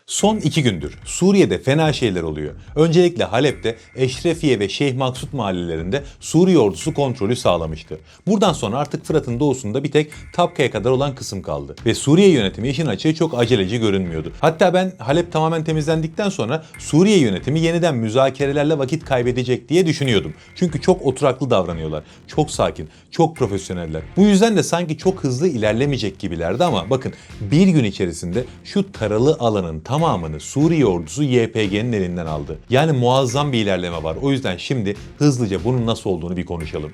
Son 2 gündür Suriye'de fena şeyler oluyor. Öncelikle Halep'te Eşrefiye ve Şeyh Maksut mahallelerinde Suriye ordusu kontrolü sağlamıştı. Buradan sonra artık Fırat'ın doğusunda bir tek Tapka'ya kadar olan kısım kaldı. Ve Suriye yönetimi işin açığı çok aceleci görünmüyordu. Hatta ben Halep tamamen temizlendikten sonra Suriye yönetimi yeniden müzakerelerle vakit kaybedecek diye düşünüyordum. Çünkü çok oturaklı davranıyorlar. Çok sakin, çok profesyoneller. Bu yüzden de sanki çok hızlı ilerlemeyecek gibilerdi ama bakın bir gün içerisinde şu taralı alanın tamamını Suriye ordusu YPG'nin elinden aldı. Yani muazzam bir ilerleme var. O yüzden şimdi hızlıca bunun nasıl olduğunu bir konuşalım.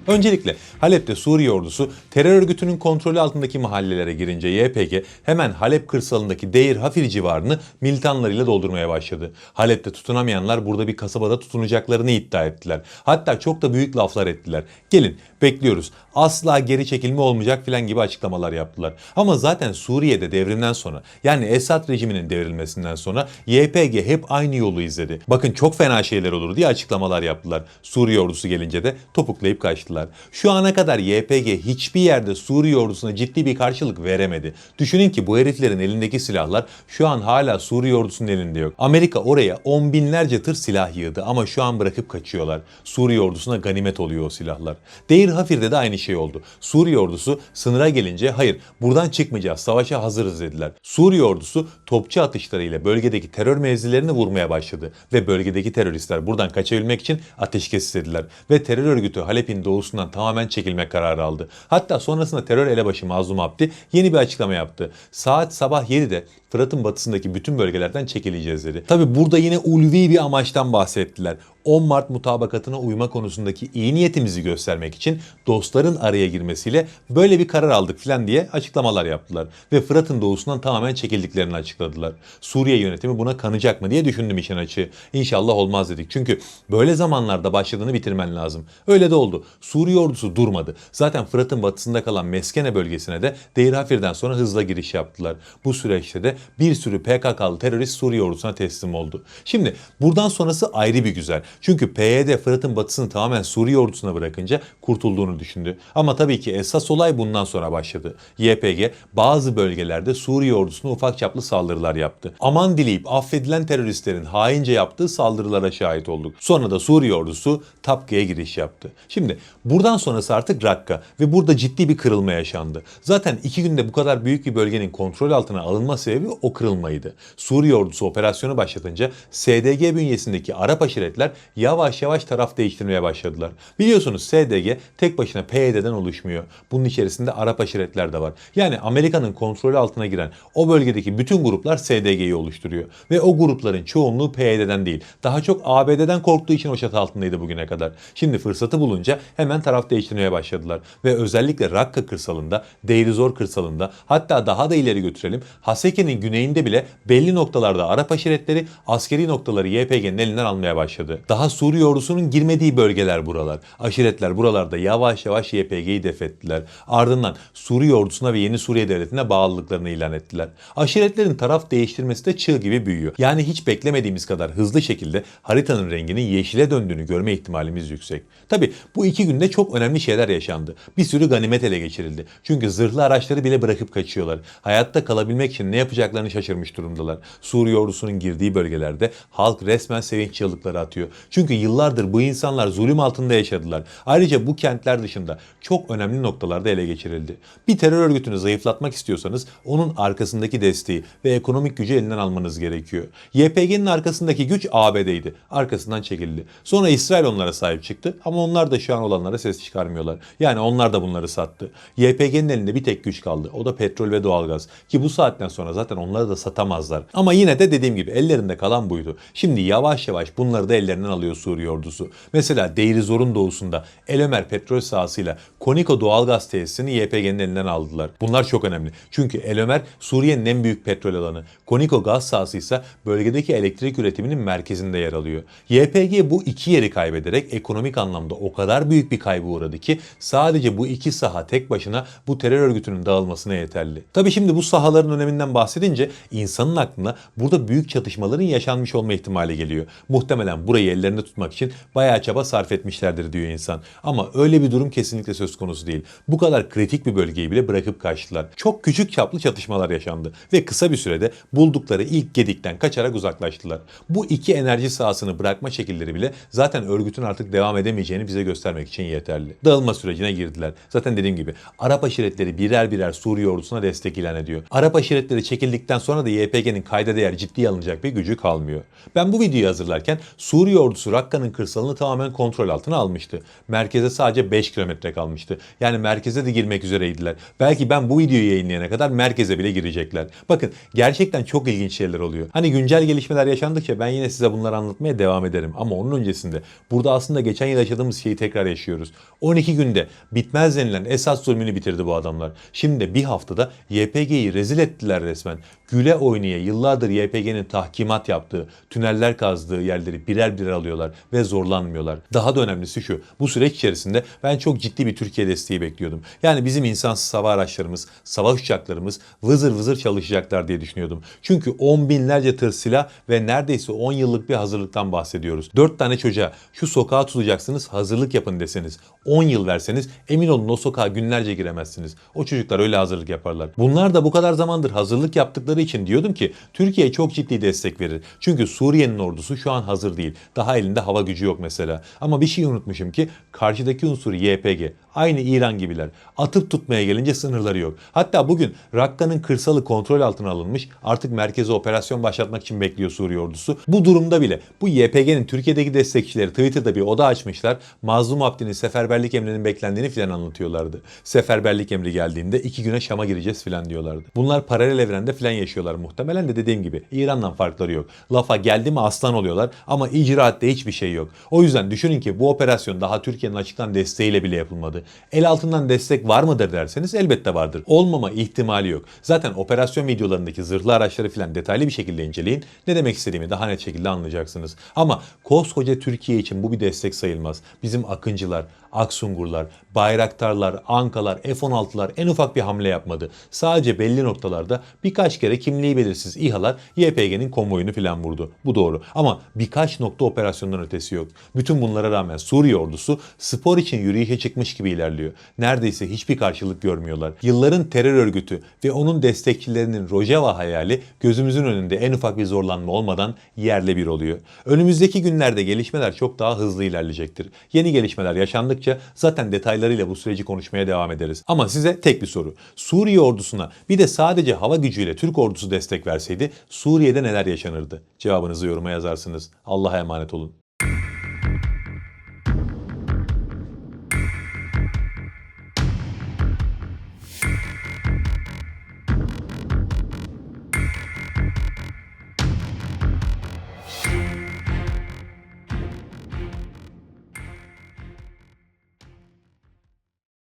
Öncelikle Halep'te Suriye ordusu terör örgütünün kontrolü altındaki mahallelere girince YPG hemen Halep kırsalındaki Deir Hafir civarını militanlarıyla doldurmaya başladı. Halep'te tutunamayanlar burada bir kasabada tutunacaklarını iddia ettiler. Hatta çok da büyük laflar ettiler. Gelin bekliyoruz, asla geri çekilme olmayacak filan gibi açıklamalar yaptılar. Ama zaten Suriye'de devrimden sonra, yani Esad rejiminin devrilmesinden sonra YPG hep aynı yolu izledi. Bakın çok fena şeyler olur diye açıklamalar yaptılar. Suriye ordusu gelince de topuklayıp kaçtılar. Şu ana kadar YPG hiçbir yerde Suriye ordusuna ciddi bir karşılık veremedi. Düşünün ki bu heriflerin elindeki silahlar şu an hala Suriye ordusunun elinde yok. Amerika oraya on binlerce tır silah yığdı ama şu an bırakıp kaçıyorlar. Suriye ordusuna ganimet oluyor o silahlar. Deir Hafir'de de aynı şey oldu. Suriye ordusu sınıra gelince hayır buradan çıkmayacağız, savaşa hazırız dediler. Suriye ordusu topçu atışlarıyla bölgedeki terör mevzilerini vurmaya başladı ve bölgedeki teröristler buradan kaçabilmek için ateşkes istediler ve terör örgütü Halep'in doğusundan tamamen çekilme kararı aldı. Hatta sonrasında terör elebaşı Mazlum Abdi yeni bir açıklama yaptı. Saat sabah 7'de Fırat'ın batısındaki bütün bölgelerden çekileceğiz dedi. Tabi burada yine ulvi bir amaçtan bahsettiler. 10 Mart mutabakatına uyma konusundaki iyi niyetimizi göstermek için dostların araya girmesiyle böyle bir karar aldık filan diye açıklamalar yaptılar. Ve Fırat'ın doğusundan tamamen çekildiklerini açıkladılar. Suriye yönetimi buna kanacak mı diye düşündüm işin açığı. İnşallah olmaz dedik. Çünkü böyle zamanlarda başladığını bitirmen lazım. Öyle de oldu. Suriye ordusu durmadı. Zaten Fırat'ın batısında kalan Meskene bölgesine de Deir Hafir'den sonra hızla giriş yaptılar. Bu süreçte de bir sürü PKK'lı terörist Suriye ordusuna teslim oldu. Şimdi buradan sonrası ayrı bir güzel. Çünkü PYD Fırat'ın batısını tamamen Suriye ordusuna bırakınca kurtulduğunu düşündü. Ama tabii ki esas olay bundan sonra başladı. YPG bazı bölgelerde Suriye ordusuna ufak çaplı saldırılar yaptı. Aman dileyip affedilen teröristlerin haince yaptığı saldırılara şahit olduk. Sonra da Suriye ordusu Tapka'ya giriş yaptı. Şimdi buradan sonrası artık Rakka ve burada ciddi bir kırılma yaşandı. Zaten 2 günde bu kadar büyük bir bölgenin kontrol altına alınma sebebi o kırılmaydı. Suriye ordusu operasyonu başlatınca SDG bünyesindeki Arap aşiretler yavaş yavaş taraf değiştirmeye başladılar. Biliyorsunuz SDG tek başına PYD'den oluşmuyor. Bunun içerisinde Arap aşiretler de var. Yani Amerika'nın kontrolü altına giren o bölgedeki bütün gruplar SDG'yi oluşturuyor. Ve o grupların çoğunluğu PYD'den değil. Daha çok ABD'den korktuğu için o çatı altındaydı bugüne kadar. Şimdi fırsatı bulunca hemen taraf değiştirmeye başladılar. Ve özellikle Rakka kırsalında, Deir Zor kırsalında, hatta daha da ileri götürelim, Haseke'nin güneyinde bile belli noktalarda Arap aşiretleri askeri noktaları YPG'nin elinden almaya başladı. Daha Suriye ordusunun girmediği bölgeler buralar. Aşiretler buralarda yavaş yavaş YPG'yi def ettiler. Ardından Suriye ordusuna ve Yeni Suriye Devleti'ne bağlılıklarını ilan ettiler. Aşiretlerin taraf değiştirmesi de çığ gibi büyüyor. Yani hiç beklemediğimiz kadar hızlı şekilde haritanın renginin yeşile döndüğünü görme ihtimalimiz yüksek. Tabi bu 2 günde çok önemli şeyler yaşandı. Bir sürü ganimet ele geçirildi. Çünkü zırhlı araçları bile bırakıp kaçıyorlar. Hayatta kalabilmek için ne yapacaklarını şaşırmış durumdalar. Suriye ordusunun girdiği bölgelerde halk resmen sevinç çığlıkları atıyor. Çünkü yıllardır bu insanlar zulüm altında yaşadılar. Ayrıca bu kentler dışında çok önemli noktalarda ele geçirildi. Bir terör örgütünü zayıflatmak istiyorsanız onun arkasındaki desteği ve ekonomik gücü elinden almanız gerekiyor. YPG'nin arkasındaki güç ABD'ydi. Arkasından çekildi. Sonra İsrail onlara sahip çıktı ama onlar da şu an olanlara ses çıkarmıyorlar. Yani onlar da bunları sattı. YPG'nin elinde bir tek güç kaldı. O da petrol ve doğalgaz. Ki bu saatten sonra zaten onları da satamazlar. Ama yine de dediğim gibi ellerinde kalan buydu. Şimdi yavaş yavaş bunları da ellerinden alıyor Suriye ordusu. Mesela Deir Zor'un doğusunda El Ömer petrol sahasıyla Koniko doğalgaz tesisini YPG'nin elinden aldılar. Bunlar çok önemli. Çünkü El Ömer Suriye'nin en büyük petrol alanı. Koniko gaz sahası ise bölgedeki elektrik üretiminin merkezinde yer alıyor. YPG bu iki yeri kaybederek ekonomik anlamda o kadar büyük bir kaybı uğradı ki sadece bu iki saha tek başına bu terör örgütünün dağılmasına yeterli. Tabi şimdi bu sahaların öneminden bahsedince bahsedince insanın aklına burada büyük çatışmaların yaşanmış olma ihtimali geliyor. Muhtemelen burayı ellerinde tutmak için bayağı çaba sarf etmişlerdir diyor insan. Ama öyle bir durum kesinlikle söz konusu değil. Bu kadar kritik bir bölgeyi bile bırakıp kaçtılar. Çok küçük çaplı çatışmalar yaşandı ve kısa bir sürede buldukları ilk gedikten kaçarak uzaklaştılar. Bu iki enerji sahasını bırakma şekilleri bile zaten örgütün artık devam edemeyeceğini bize göstermek için yeterli. Dağılma sürecine girdiler. Zaten dediğim gibi Arap aşiretleri birer birer Suriye ordusuna destek ilan ediyor. Arap aşiretleri çekildikten sonra da YPG'nin kayda değer ciddiye alınacak bir gücü kalmıyor. Ben bu videoyu hazırlarken Suriye ordusu Rakka'nın kırsalını tamamen kontrol altına almıştı. Merkeze sadece 5 kilometre kalmıştı. Yani merkeze de girmek üzereydiler. Belki ben bu videoyu yayınlayana kadar merkeze bile girecekler. Bakın gerçekten çok ilginç şeyler oluyor. Hani güncel gelişmeler yaşandıkça ben yine size bunları anlatmaya devam ederim. Ama onun öncesinde burada aslında geçen yıl yaşadığımız şeyi tekrar yaşıyoruz. 12 günde bitmez denilen Esad zulmünü bitirdi bu adamlar. Şimdi de bir haftada YPG'yi rezil ettiler resmen. Güle oynaya yıllardır YPG'nin tahkimat yaptığı, tüneller kazdığı yerleri birer birer alıyorlar ve zorlanmıyorlar. Daha da önemlisi şu, bu süreç içerisinde ben çok ciddi bir Türkiye desteği bekliyordum. Yani bizim insansız hava araçlarımız, savaş uçaklarımız vızır vızır çalışacaklar diye düşünüyordum. Çünkü 10 binlerce tır silah ve neredeyse 10 yıllık bir hazırlıktan bahsediyoruz. 4 tane çocuğa şu sokağa tutacaksınız hazırlık yapın deseniz, 10 yıl verseniz emin olun o sokağa günlerce giremezsiniz. O çocuklar öyle hazırlık yaparlar. Bunlar da bu kadar zamandır hazırlık yaptıkları için diyordum ki Türkiye çok ciddi destek verir. Çünkü Suriye'nin ordusu şu an hazır değil. Daha elinde hava gücü yok mesela. Ama bir şey unutmuşum ki karşıdaki unsur YPG. Aynı İran gibiler. Atıp tutmaya gelince sınırları yok. Hatta bugün Rakka'nın kırsalı kontrol altına alınmış. Artık merkeze operasyon başlatmak için bekliyor Suriye ordusu. Bu durumda bile bu YPG'nin Türkiye'deki destekçileri Twitter'da bir oda açmışlar. Mazlum Abdi'nin seferberlik emrinin beklendiğini filan anlatıyorlardı. Seferberlik emri geldiğinde 2 güne Şam'a gireceğiz filan diyorlardı. Bunlar paralel evrende filan yaşıyorlar muhtemelen de dediğim gibi. İran'dan farkları yok. Lafa geldi mi aslan oluyorlar ama icraatte hiçbir şey yok. O yüzden düşünün ki bu operasyon daha Türkiye'nin açıktan desteğiyle bile yapılmadı. El altından destek var mıdır derseniz elbette vardır. Olmama ihtimali yok. Zaten operasyon videolarındaki zırhlı araçları filan detaylı bir şekilde inceleyin. Ne demek istediğimi daha net şekilde anlayacaksınız. Ama koskoca Türkiye için bu bir destek sayılmaz. Bizim Akıncılar, Aksungurlar, Bayraktarlar, Ankalar, F-16'lar en ufak bir hamle yapmadı. Sadece belli noktalarda birkaç kere kimliği belirsiz İHA'lar YPG'nin konvoyunu filan vurdu. Bu doğru. Ama birkaç nokta operasyondan ötesi yok. Bütün bunlara rağmen Suriye ordusu spor için yürüyüşe çıkmış gibi ilerliyor. Neredeyse hiçbir karşılık görmüyorlar. Yılların terör örgütü ve onun destekçilerinin Rojava hayali gözümüzün önünde en ufak bir zorlanma olmadan yerle bir oluyor. Önümüzdeki günlerde gelişmeler çok daha hızlı ilerleyecektir. Yeni gelişmeler yaşandıkça zaten detaylarıyla bu süreci konuşmaya devam ederiz. Ama size tek bir soru. Suriye ordusuna bir de sadece hava gücüyle Türk ordusu destek verseydi Suriye'de neler yaşanırdı? Cevabınızı yoruma yazarsınız. Allah'a emanet olun.